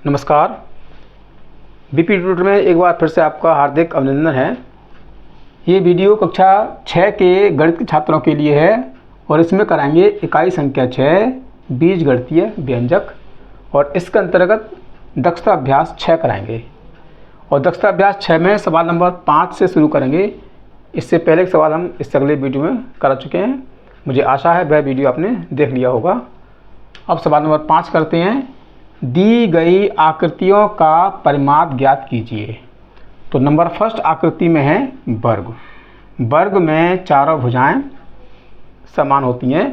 नमस्कार। BP tutor में एक बार फिर से आपका हार्दिक अभिनंदन है। ये वीडियो कक्षा 6 के गणित के छात्रों के लिए है और इसमें कराएंगे इकाई संख्या 6 बीजगणितीय व्यंजक और इसके अंतर्गत दक्षता अभ्यास 6 कराएंगे। और दक्षता अभ्यास 6 में सवाल नंबर 5 से शुरू करेंगे। इससे पहले एक सवाल हम इससे अगले वीडियो में करा चुके हैं। मुझे आशा है वह वीडियो आपने देख लिया होगा। अब सवाल नंबर 5 करते हैं। दी गई आकृतियों का परिमाप ज्ञात कीजिए। तो नंबर फर्स्ट आकृति में है वर्ग। वर्ग में चारों भुजाएं समान होती हैं।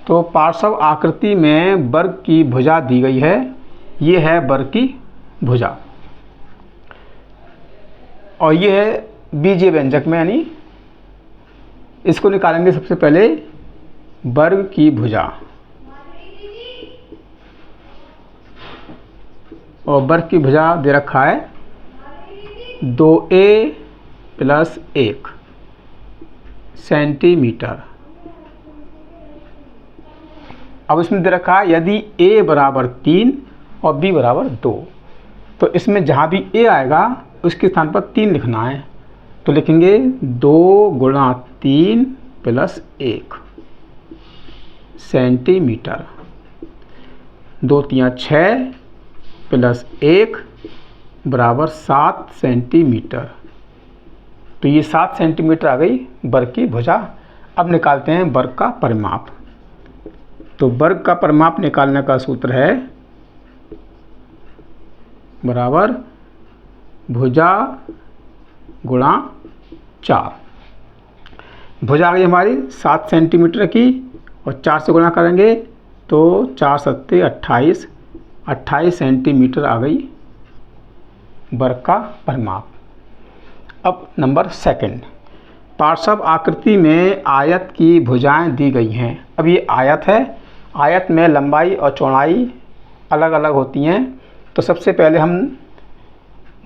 तो पार्श्व आकृति में वर्ग की भुजा दी गई है। ये है वर्ग की भुजा और ये है बीजीय व्यंजक में, यानी इसको निकालेंगे। सबसे पहले वर्ग की भुजा और वर्ग की भुजा दे रखा है 2a + 1 सेंटीमीटर। अब इसमें दे रखा है यदि a = 3 और b = 2, तो इसमें जहाँ भी a आएगा उसके स्थान पर 3 लिखना है। तो लिखेंगे 2 × 3 + 1 सेंटीमीटर। 2 × 3 = 6 + 1 = 7 सेंटीमीटर। तो ये 7 सेंटीमीटर आ गई वर्ग की भुजा। अब निकालते हैं वर्ग का परिमाप। तो वर्ग का परिमाप निकालने का सूत्र है बराबर भुजा गुणा 4। भुजा आ गई हमारी 7 सेंटीमीटर की और 4 से गुणा करेंगे तो 4 × 7 = 28 सेंटीमीटर आ गई वर्ग का परिमाप। अब नंबर सेकंड, पार्श्व आकृति में आयत की भुजाएं दी गई हैं। अब ये आयत है, आयत में लंबाई और चौड़ाई अलग अलग होती हैं। तो सबसे पहले हम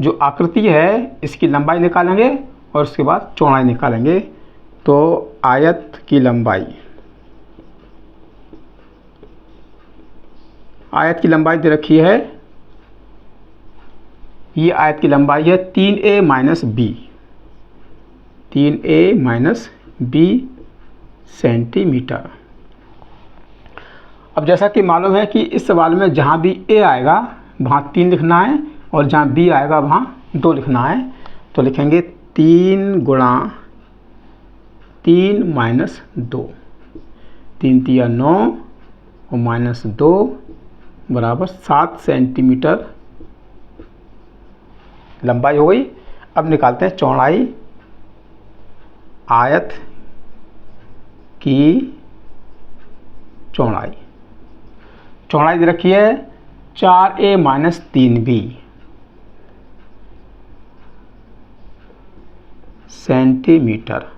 जो आकृति है इसकी लंबाई निकालेंगे और उसके बाद चौड़ाई निकालेंगे। तो आयत की लंबाई, आयत की लंबाई दे रखी है, ये आयत की लंबाई है 3a - b, 3a - b centimetre. अब जैसा कि मालूम है कि इस सवाल में जहाँ भी a आएगा वहाँ 3 लिखना है और जहाँ b आएगा वहाँ 2 लिखना है। तो लिखेंगे 3 × 3 - 2, 3 × 3 = 9 और -2 = 7 सेंटीमीटर लंबाई हो गई। अब निकालते हैं चौड़ाई। आयत की चौड़ाई, चौड़ाई दे रखी है 4a - 3b सेंटीमीटर।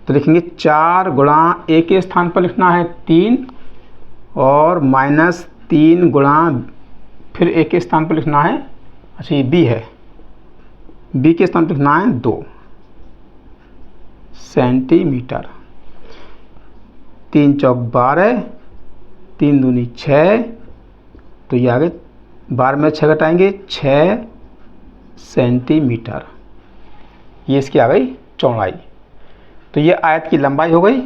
तो लिखेंगे 4 × a के स्थान पर लिखना है 3 और -3 × फिर a के स्थान पर लिखना है, अच्छा ये b है, b के स्थान पर लिखना है 2 सेंटीमीटर। 3 × 4 = 12, 3 दूनी 6, तो ये आगे 12 में 6 घटाएंगे 6 सेंटीमीटर। ये इसकी आ गई चौड़ाई। तो ये आयत की लंबाई हो गई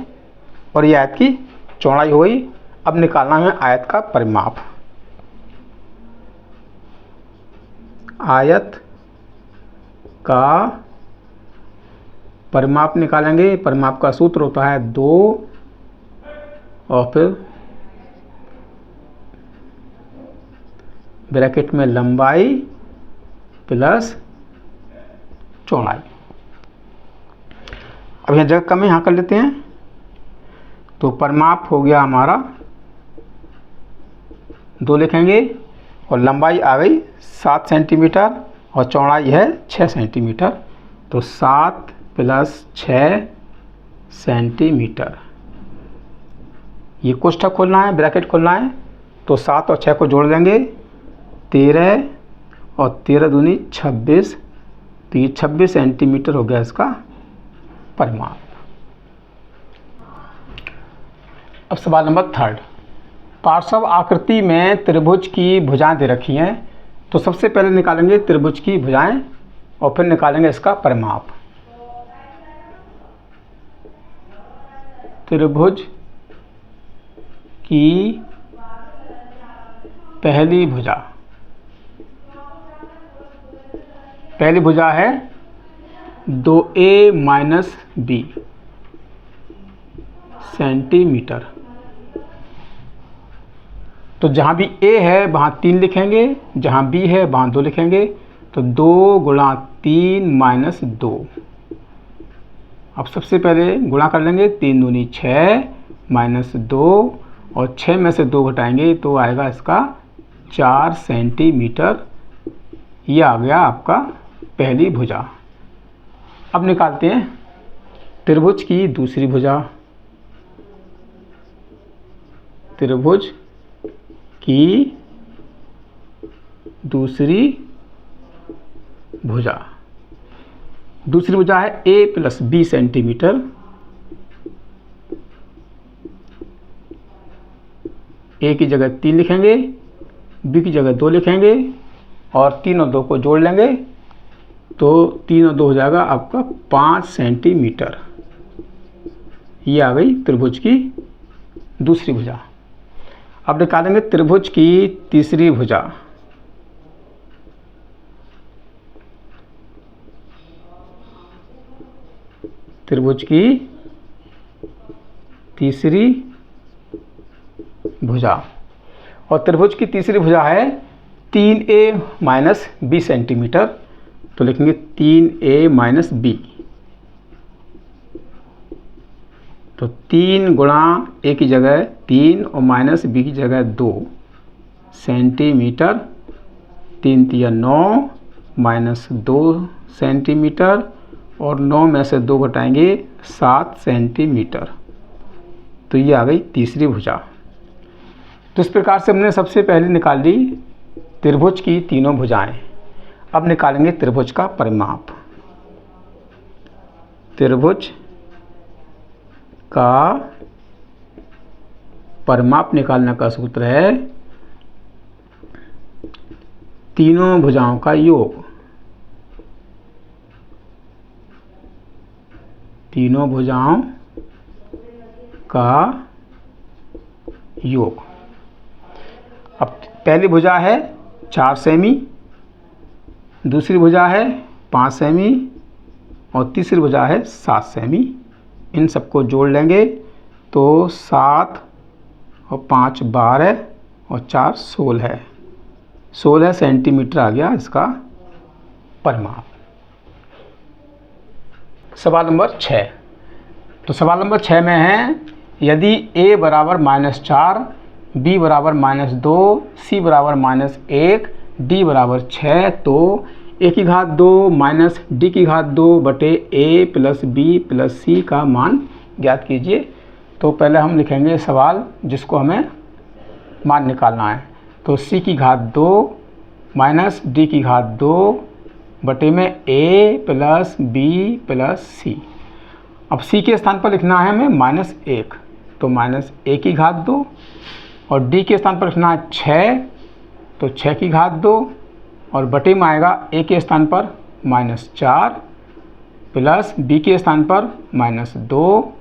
और ये आयत की चौड़ाई हो गई। अब निकालना है आयत का परिमाप। आयत का परिमाप निकालेंगे। परिमाप का सूत्र होता है 2 और फिर ब्रैकेट में लंबाई प्लस चौड़ाई। अब यहाँ जगह कम है, यहाँ कर लेते हैं। तो परिमाप हो गया हमारा 2 लिखेंगे और लंबाई आ गई 7 सेंटीमीटर और चौड़ाई है 6 सेंटीमीटर। तो 7 + 6 सेंटीमीटर। ये कोष्ठक खोलना है, ब्रैकेट खोलना है। तो 7 और 6 को जोड़ देंगे 13 और 13 दूनी 26, तो ये 26 सेंटीमीटर हो गया इसका परिमाप। अब सवाल नंबर 3, पार्श्व आकृति में त्रिभुज की भुजाएं दे रखी हैं, तो सबसे पहले निकालेंगे त्रिभुज की भुजाएं और फिर निकालेंगे इसका परिमाप। त्रिभुज की पहली भुजा है 2a माइनस b सेंटीमीटर। तो जहाँ भी a है वहाँ 3 लिखेंगे, जहाँ b है वहाँ 2 लिखेंगे। तो 2 गुणा 3 माइनस 2। अब सबसे पहले गुणा कर लेंगे, 3 दूनी 6 माइनस 2 और 6 में से 2 घटाएंगे तो आएगा इसका 4 सेंटीमीटर। ये आ गया आपका पहली भुजा। अब निकालते हैं त्रिभुज की दूसरी भुजा। त्रिभुज की दूसरी भुजा है a plus b centimetre. a की जगह 3 लिखेंगे, b की जगह 2 लिखेंगे और 3 और 2 को जोड़ लेंगे तो 3 और 2 हो जाएगा आपका 5 सेंटीमीटर। ये आ गई त्रिभुज की दूसरी भुजा। अब निकालेंगे त्रिभुज की तीसरी भुजा। त्रिभुज की तीसरी भुजा, और त्रिभुज की तीसरी भुजा है 3a माइनस b सेंटीमीटर। तो लिखेंगे 3a माइनस b। तो 3 गुणा a की जगह 3 और माइनस b की जगह 2 सेंटीमीटर। 3 तिया 9 माइनस 2 सेंटीमीटर और 9 में से 2 घटाएंगे 7 सेंटीमीटर। तो ये आ गई तीसरी भुजा। तो इस प्रकार से हमने सबसे पहले निकाल ली त्रिभुज की तीनों भुजाएं। अब निकालेंगे त्रिभुज का परिमाप। त्रिभुज का परिमाप निकालने का सूत्र है तीनों भुजाओं का योग। तीनों भुजाओं का योग। अब पहली भुजा है 4 सेमी, दूसरी भुजा है 5 सेमी और तीसरी भुजा है 7 सेमी। इन सबको जोड़ लेंगे तो 7 और 5 12 और 4 16। 16 सेंटीमीटर आ गया इसका परिमाप। सवाल नंबर 6। तो सवाल नंबर 6 में है, यदि a बराबर -4, b बराबर -2, c बराबर -1, d बराबर 6 तो a की घात 2 माइनस d की घात 2 बटे a plus b plus c का मान ज्ञात कीजिए। तो पहले हम लिखेंगे सवाल जिसको हमें मान निकालना है। तो c की घात 2 माइनस d की घात 2 बटे में a plus b plus c। अब c के स्थान पर लिखना है हमें -1, तो माइनस a की घात 2 और d के स्थान पर लिखना है 6, तो 6 की घात 2 और बटे में आएगा a के स्थान पर -4 प्लस b के स्थान पर -2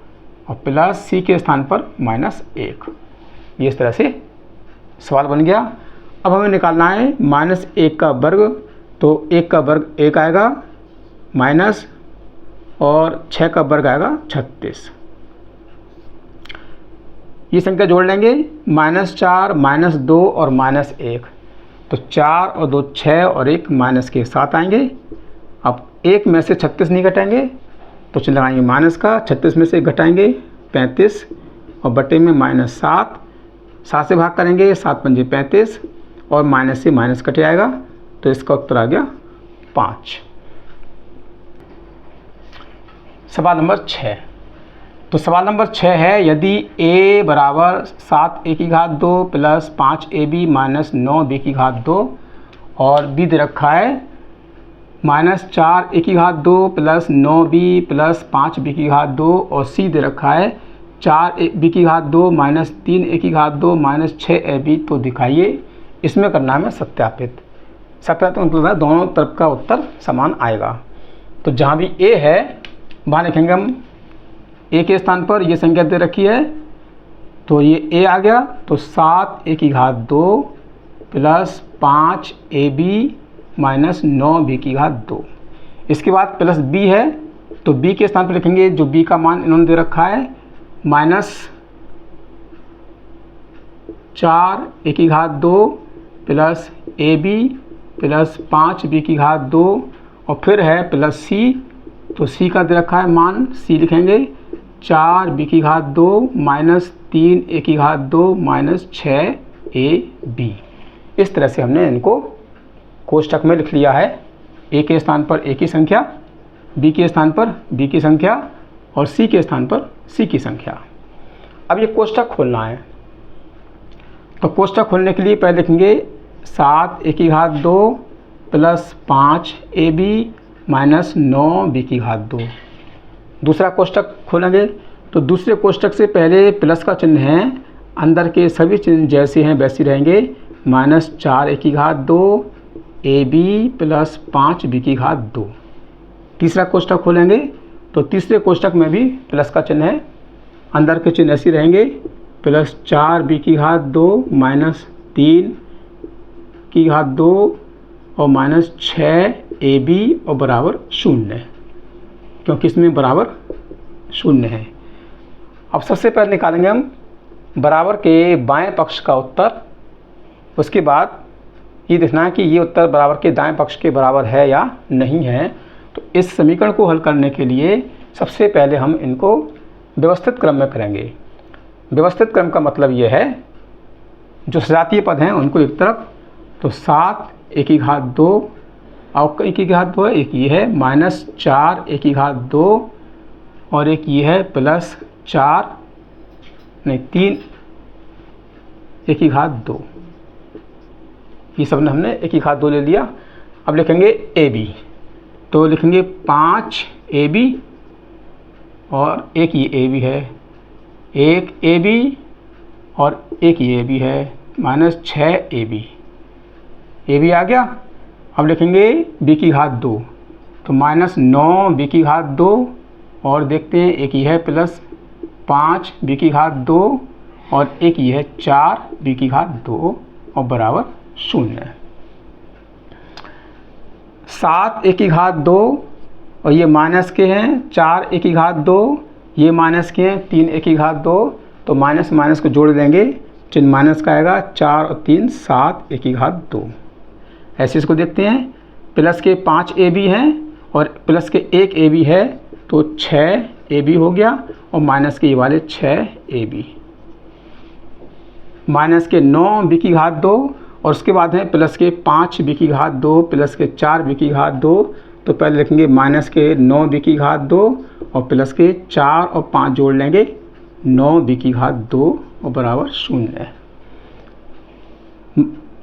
और प्लस c के स्थान पर -1। ये इस तरह से सवाल बन गया। अब हमें निकालना है -1 का वर्ग। तो 1 का वर्ग 1 आएगा माइनस और 6 का वर्ग आएगा 36। ये संख्या जोड़ लेंगे, -4 -2 और -1। तो 4 और 2 6 और 1 माइनस के 7 आएंगे। अब 1 में से 36 नहीं घटाएंगे तो चले लगाएंगे माइनस का, 36 में से घटाएंगे 35 और बटे में -7। 7 से भाग करेंगे, 7 पंजे 35 और माइनस से माइनस कट जाएगा। तो इसका उत्तर आ गया 5। सवाल नंबर 6। तो सवाल नंबर 6 है, यदि a बराबर 7a की घात 2 प्लस 5ab माइनस 9b की घात 2 और b दे रखा है -4a की घात 2 प्लस 9b प्लस 5b की घात 2 और c दे रखा है 4 बी की घात 2 माइनस 3 ए की घात 2 माइनस 6 ए बी। तो दिखाइए, इसमें करना है सत्यापित। सत्यापित मतलब है दोनों तरफ का उत्तर समान आएगा। तो जहाँ भी ए है वहाँ लिखेंगे हम ए के स्थान पर ये संख्या दे रखी है, तो ये ए आ गया। तो 7 ए की घात 2 plus 5 A B minus 9 B की घात 2। इसके बाद प्लस बी है, तो बी के स्थान पर लिखेंगे जो बी का मान इन्होंने दे रखा है माइनस 4 ए की घात 2 plus A B plus 5 B की घात 2 और फिर है प्लस सी। तो सी का दे रखा है मान, सी लिखेंगे 4 बी की घात 2 माइनस 3 ए की घात 2 माइनस 6 ए बी। इस तरह से हमने इनको कोष्ठक में लिख लिया है। ए के स्थान पर ए की संख्या, बी के स्थान पर बी की संख्या और सी के स्थान पर सी की संख्या। अब ये कोष्ठक खोलना है, तो कोष्ठक खोलने के लिए पहले लिखेंगे 7 ए की घात 2 plus 5 A B minus 9 B की घात 2। दूसरा कोष्ठक खोलेंगे, तो दूसरे कोष्ठक से पहले प्लस का चिन्ह है, अंदर के सभी चिन्ह जैसे हैं वैसे रहेंगे। माइनस 4 ए की घात 2 ए बी प्लस 5 बी की घात 2। तीसरा कोष्ठक खोलेंगे, तो तीसरे कोष्ठक में भी प्लस का चिन्ह है, अंदर के चिन्ह ऐसे रहेंगे। प्लस 4 बी की घात 2 माइनस 3 की घात 2 और माइनस 6 ए बी और बराबर 0, क्योंकि इसमें बराबर 0 है। अब सबसे पहले निकालेंगे हम बराबर के बाएं पक्ष का उत्तर। उसके बाद ये देखना है कि ये उत्तर बराबर के दाएं पक्ष के बराबर है या नहीं है। तो इस समीकरण को हल करने के लिए सबसे पहले हम इनको व्यवस्थित क्रम में करेंगे। व्यवस्थित क्रम का मतलब ये है, जो सजातीय पद हैं उनको एक तरफ, तो 7 ए की घात 2 और ए की घात 2 है, एक ये है माइनस 4 ए की घात 2 और एक ये है प्लस 3 ए की घात 2। ये सब हमने ए की घात 2 ले लिया। अब लिखेंगे ए बी, तो लिखेंगे 5 ए बी और एक ये ए बी है, एक ए बी और एक ये ए बी है माइनस 6 ए बी आ गया। अब लिखेंगे बी की घात 2, तो माइनस 9 बी की घात 2 और देखते हैं एक ये है प्लस 5 बी की घात 2 और एक ये है 4 बी की घात 2 और बराबर 0। 7 ए की घात 2 और ये माइनस के हैं, 4 ए की घात 2 ये माइनस के हैं, 3 ए की घात 2, तो माइनस माइनस को जोड़ देंगे, चिन्ह माइनस का आएगा, 4 और 3 7 ए की घात 2। ऐसे इसको देखते हैं, प्लस के 5 ए बी हैं और प्लस के 1 ए बी है, तो 6 ए बी हो गया और माइनस के ये वाले 6 ए बी। माइनस के 9 बी की घात 2 और उसके बाद है प्लस के 5 बी की घात 2 प्लस के 4 बी की घात 2। तो पहले लिखेंगे माइनस के 9 बी की घात 2 और प्लस के 4 और 5 जोड़ लेंगे, 9 बी की घात 2 और बराबर 0।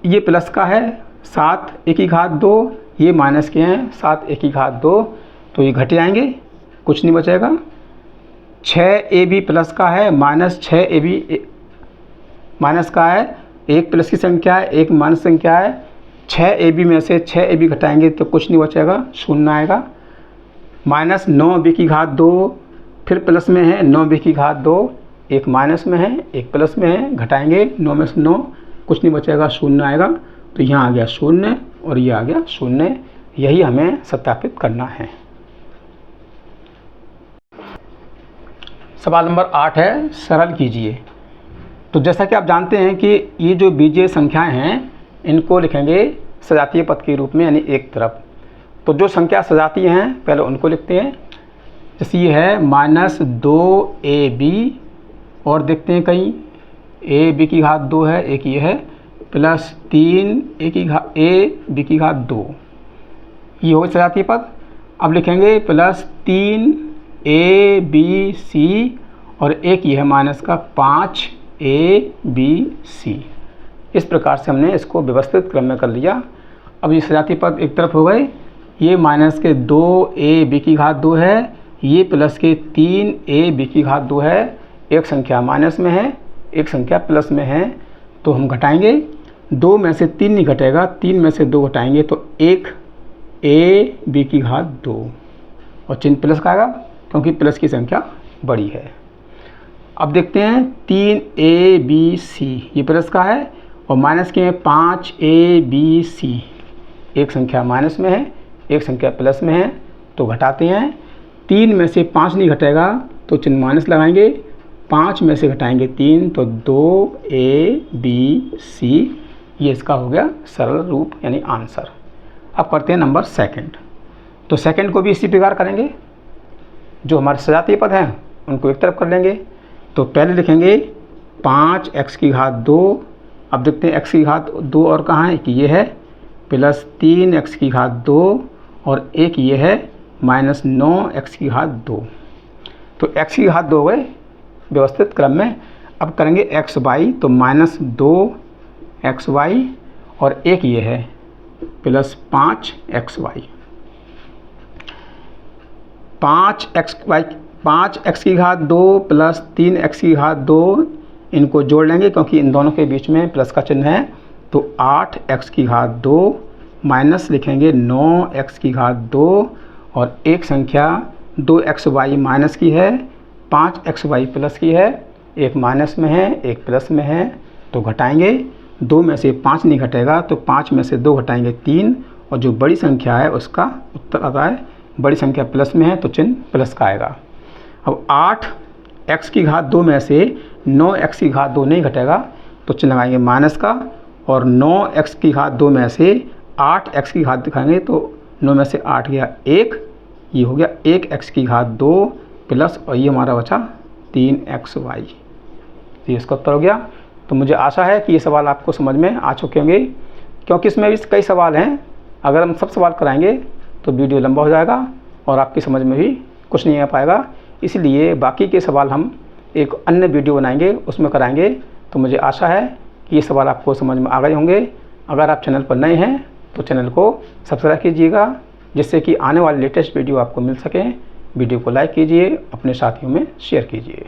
ये प्लस का है 7 ए की घात 2, ये माइनस के हैं 7 ए की घात 2, तो ये घट जाएंगे, कुछ नहीं बचेगा। 6 ए बी प्लस का है, माइनस 6 ए बी माइनस का है, एक प्लस की संख्या है एक माइनस संख्या है। 6 ए बी में से 6 ए बी घटाएंगे तो कुछ नहीं बचेगा, 0 आएगा। माइनस 9 बी की घात 2 फिर प्लस में है 9 बी की घात 2, एक माइनस में है एक प्लस में है, घटाएंगे 9 में से 9, कुछ नहीं बचेगा, 0 आएगा। तो यहाँ आ गया 0 और ये आ गया 0। यही हमें सत्यापित करना है। सवाल नंबर 8 है, सरल कीजिए। तो जैसा कि आप जानते हैं कि ये जो बीजीय संख्याएं हैं इनको लिखेंगे सजातीय पद के रूप में, यानी एक तरफ। तो जो संख्या सजातीय हैं पहले उनको लिखते हैं। जैसे ये है माइनस 2 ए बी और देखते हैं कहीं ए बी की घात 2 है, एक ये है प्लस 3 ए बी की घात 2, ये हो गई सजातीय पद। अब लिखेंगे प्लस 3 ए बी सी और एक ये है माइनस का 5 ए बी सी। इस प्रकार से हमने इसको व्यवस्थित क्रम में कर लिया। अब ये सजातीय पद एक तरफ हो गए, ये माइनस के 2 ए बी की घात 2 है, ये प्लस के 3 ए बी की घात 2 है, एक संख्या माइनस में है, एक संख्या प्लस में है, तो हम घटाएंगे। 2 में से 3 नहीं घटेगा, 3 में से 2 घटाएंगे तो 1 ab की घात 2 और चिन्ह प्लस का आएगा क्योंकि प्लस की संख्या बड़ी है। अब देखते हैं 3abc ये प्लस का है और माइनस के 5abc, एक संख्या माइनस में है, एक संख्या प्लस में है, तो घटाते हैं। 3 में से 5 नहीं घटेगा तो चिन्ह माइनस लगाएंगे, 5 में से घटाएंगे 3 तो 2abc, ये इसका हो गया सरल रूप यानी आंसर। अब करते हैं नंबर सेकंड। तो सेकंड को भी इसी प्रकार करेंगे, जो हमारे सजातीय पद हैं उनको एक तरफ कर लेंगे। तो पहले लिखेंगे 5x की घात 2, अब देखते हैं x की घात 2 और कहाँ है कि ये है, प्लस 3x की घात 2 और एक ये है माइनस 9x की घात 2। तो x की घात 2 हो गए व्यवस्थित क्रम में। अब करेंगे xy, तो माइनस 2xy और एक ये है प्लस 5xy। 5x की घात 2 प्लस 3x की घात 2 इनको जोड़ लेंगे क्योंकि इन दोनों के बीच में प्लस का चिन्ह है। तो 8x की घात 2 माइनस लिखेंगे 9x की घात 2 और एक संख्या 2xy माइनस की है, 5xy प्लस की है, एक माइनस में है, एक प्लस में है, तो घटाएंगे। 2 में से 5 नहीं घटेगा तो 5 में से 2 घटाएंगे 3 और जो बड़ी संख्या है उसका उत्तर आता है, बड़ी संख्या प्लस में है तो चिन्ह प्लस का आएगा। अब 8x की घात 2 में से 9x की घात 2 नहीं घटेगा तो चिन्ह लगाएंगे माइनस का, और 9x की घात 2 में से 8x की घात दिखाएंगे तो 9 में से 8 गया 1, ये हो गया 1x की घात 2 प्लस और ये हमारा बचा 3xy। तो ये इसका उत्तर हो गया। तो मुझे आशा है कि ये सवाल आपको समझ में आ चुके होंगे, क्योंकि इसमें भी कई सवाल हैं। अगर हम सब सवाल कराएंगे तो वीडियो लंबा हो जाएगा और आपकी समझ में भी कुछ नहीं आ पाएगा। इसलिए बाकी के सवाल हम एक अन्य वीडियो बनाएंगे, उसमें कराएंगे। तो मुझे आशा है कि ये सवाल आपको समझ में आ गए होंगे। अगर आप चैनल पर नए हैं तो चैनल को सब्सक्राइब कीजिएगा, जिससे कि आने वाले लेटेस्ट वीडियो आपको मिल सकें। वीडियो को लाइक कीजिए, अपने साथियों में शेयर कीजिए।